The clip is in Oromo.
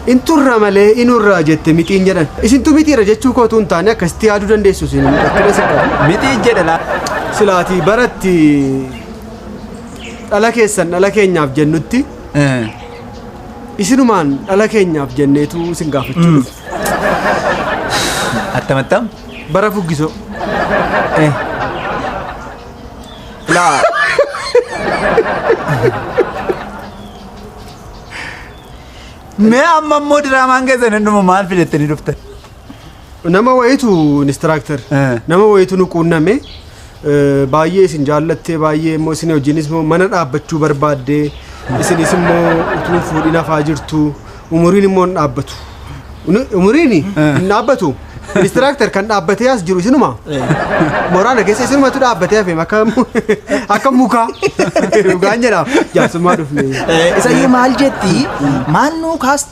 inturra malee inurraa jette mitiin jedhan isintu mitiira jechuu kootuun taane akkasitti yaaduu dandeessu isin akkana sirra mitiin jedhala silaati baratti dhala keessan dhala keenyaaf jennutti isinumaan dhala keenyaaf jenneetu isin gaafachuu attamattam bara fuggiso la me amma immoo diraamaan keessan hunduma maal fidettanii dhuftan nama wayitu instructor nama wayitu nu quunname baay'ee isin jaallattee baay'ee immoo isin wajjinis immoo mana dhaabbachuu barbaadde isinis immoo utuu fuudhin hafaa jirtu umuriin immoo hin dhaabbatu umuriin hin dhaabbatu instructor kan dhaabbatee as jiru isinuma moraana keessa isinumatu dhaabbatee hafe akka mukaa dhugaan jedhaaf jaarsummaa dhufne isa maal jetti maannuu kaasti